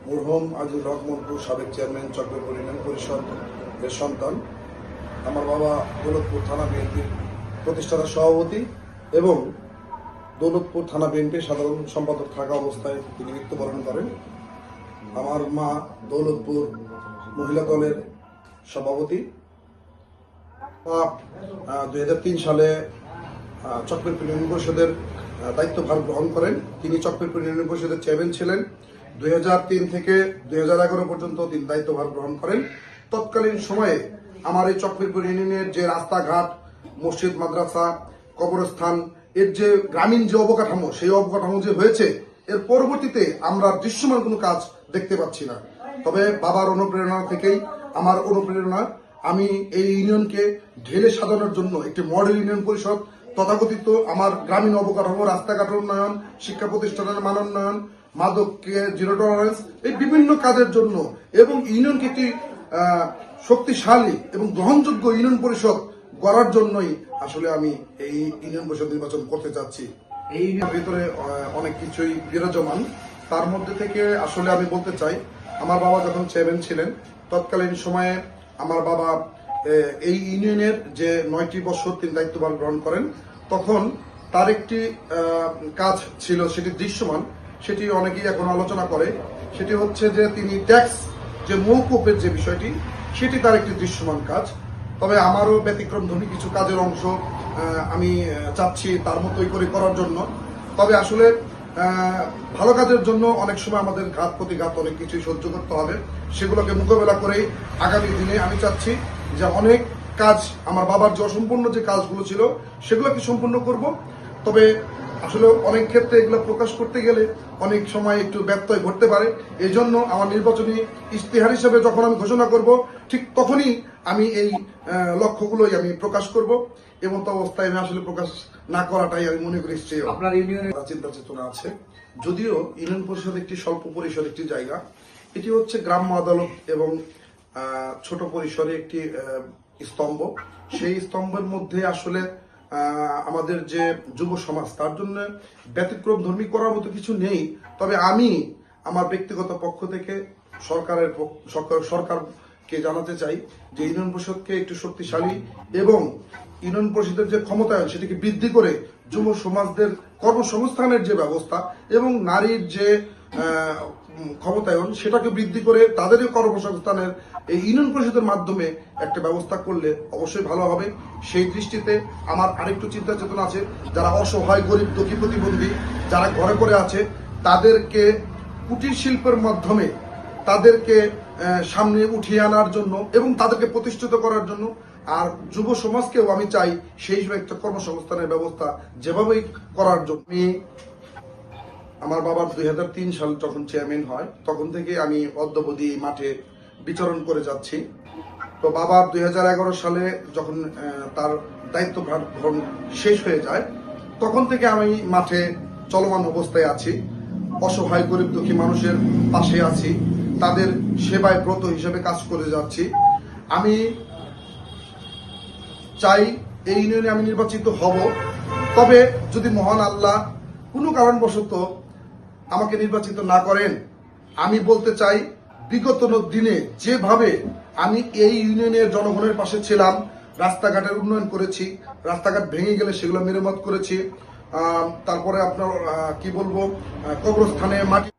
মরহুম আজিজুল হক মন্টু, সাবেক chairman, Chakrapur union পরিষদ এর সন্তান। আমার বাবা দৌলতপুর থানা বিএনপির প্রতিষ্ঠাতা সভাপতি এবং দৌলতপুর থানা বিএনপির সাধারণ সম্পাদক থাকা অবস্থায় তিনি মৃত্যুবরণ করেন। আমার মা দৌলতপুর মহিলা দলের সভাপতি। 2003 সালে চক্রপুর ইউনিয়ন পরিষদের দায়িত্বভার গ্রহণ করেন। তিনি চক্রপুর ইউনিয়ন পরিষদের চেয়ারম্যান ছিলেন। 2003 থেকে 2011 পর্যন্ত তিনি দায়িত্বভার গ্রহণ করেন। তৎকালীন সময়ে আমার এই চক্রপুর ইউনিয়নের যে রাস্তাঘাট, মসজিদ, মাদ্রাসা, কবরস্থান, এর যে গ্রামীণ যে অবকাঠামো, সেই অবকাঠামো যে হয়েছে, এর পরবর্তীতে আমরা দৃশ্যমান কোনো কাজ দেখতে পাচ্ছি না। তবে বাবার অনুপ্রেরণা থেকেই আমার অনুপ্রেরণা, আমি এই ইউনিয়নকে ঢেলে সাজানোর জন্য একটি মডেল ইউনিয়ন পরিষদ, তথাকথিত আমার গ্রামীণ অবকাঠামো, রাস্তাঘাট উন্নয়ন, শিক্ষা প্রতিষ্ঠানের মান উন্নয়ন, মাদককে জিরো টলারেন্স, এই বিভিন্ন কাজের জন্য এবং ইউনিয়নকে একটি শক্তিশালী এবং গ্রহণযোগ্য ইউনিয়ন পরিষদ গড়ার জন্যই আসলে আমি এই ইউনিয়ন পরিষদ নির্বাচন করতে চাচ্ছি। এই ইউনিয়নের ভিতরে অনেক কিছুই বিরাজমান। তার মধ্যে থেকে আসলে আমি বলতে চাই, আমার বাবা যখন চেয়ারম্যান ছিলেন, তৎকালীন সময়ে আমার বাবা এই ইউনিয়নের যে 9টি বছর তিনি দায়িত্বভার গ্রহণ করেন, তখন তার একটি কাজ ছিল, সেটি দৃশ্যমান, সেটি অনেকেই এখন আলোচনা করে। সেটি হচ্ছে যে তিনি ট্যাক্স যে মৌকুফের যে বিষয়টি, সেটি তার একটি দৃশ্যমান কাজ। তবে আমারও ব্যতিক্রমধর্মী কিছু কাজের অংশ আমি চাচ্ছি তার মতোই করে করার জন্য। তবে আসলে ভালো কাজের জন্য অনেক সময় আমাদের ঘাত প্রতিঘাত অনেক কিছুই সহ্য করতে হবে। সেগুলোকে মোকাবেলা করে আগামী দিনে আমি চাচ্ছি যে অনেক কাজ, আমার বাবার যে অসম্পূর্ণ যে কাজগুলো ছিল, সেগুলোকে সম্পূর্ণ করব। তবে আসলে অনেক ক্ষেত্রে এগুলো প্রকাশ করতে গেলে অনেক সময় একটু ব্যত্যয় ঘটতে পারে। এই জন্য আমার নির্বাচনী ইশতেহার হিসেবে যখন আমি ঘোষণা করব, ঠিক তখনই আমি এই লক্ষ্যগুলোই আমি প্রকাশ করব। এবং তো অবস্থায় আমি আসলে প্রকাশ না করাটাই আমি মনে করি শ্রেয়। আপনার ইউনিয়নের চিন্তা চেতনা আছে, যদিও ইউনিয়ন পরিষদ একটি স্বল্প পরিসর একটি জায়গা। এটি হচ্ছে গ্রাম্য আদালত এবং ছোট পরিসরে একটি স্তম্ভ। সেই স্তম্ভের মধ্যে আসলে আমাদের যে যুব সমাজ, তার জন্য ব্যতিক্রম ধর্মী করার মতো কিছু নেই। তবে আমি আমার ব্যক্তিগত পক্ষ থেকে সরকারকে জানাতে চাই যে ইউনিয়ন পরিষদকে একটু শক্তিশালী এবং ইউনিয়ন পরিষদের যে ক্ষমতায়ন, সেটিকে বৃদ্ধি করে যুব সমাজদের কর্মসংস্থানের যে ব্যবস্থা এবং নারীর যে ক্ষমতায়ন, সেটাকে বৃদ্ধি করে তাদের কর্মসংস্থানের এই ইউনিয়ন পরিষদের মাধ্যমে একটা ব্যবস্থা করলে অবশ্যই ভালো হবে। সেই দৃষ্টিতে আমার আরেকটু চিন্তা চেতনা আছে, যারা অসহায়, গরিব, দুঃখী, প্রতিবন্ধী, যারা ঘরে ঘরে আছে, তাদেরকে কুটির শিল্পের মাধ্যমে তাদেরকে সামনে উঠিয়ে আনার জন্য এবং তাদেরকে প্রতিষ্ঠিত করার জন্য। আর যুব সমাজকেও আমি চাই সেই একটা কর্মসংস্থানের ব্যবস্থা যেভাবেই করার জন্য। আমার বাবার 2003 সাল যখন চেয়ারম্যান হয়, তখন থেকে আমি অদ্যাবধি মাঠে বিচরণ করে যাচ্ছি। তো বাবার 2011 সালে যখন তার দায়িত্বভার গ্রহণ শেষ হয়ে যায়, তখন থেকে আমি মাঠে চলমান অবস্থায় আছি। অসহায়, গরিব, দুঃখী মানুষের পাশে আছি, তাদের সেবায় ব্রত হিসেবে কাজ করে যাচ্ছি। আমি চাই এই ইউনিয়নে আমি নির্বাচিত হব। তবে যদি মহান আল্লাহ কোনো কারণবশত আমাকে নির্বাচিত না করেন, আমি বলতে চাই বিগত দিনে যেভাবে আমি এই ইউনিয়নের জনগণের পাশে ছিলাম, রাস্তাঘাটের উন্নয়ন করেছি, রাস্তাঘাট ভেঙে গেলে সেগুলো মেরামত করেছি, তারপরে আপনার কি বলবো, কবরস্থানে মাটি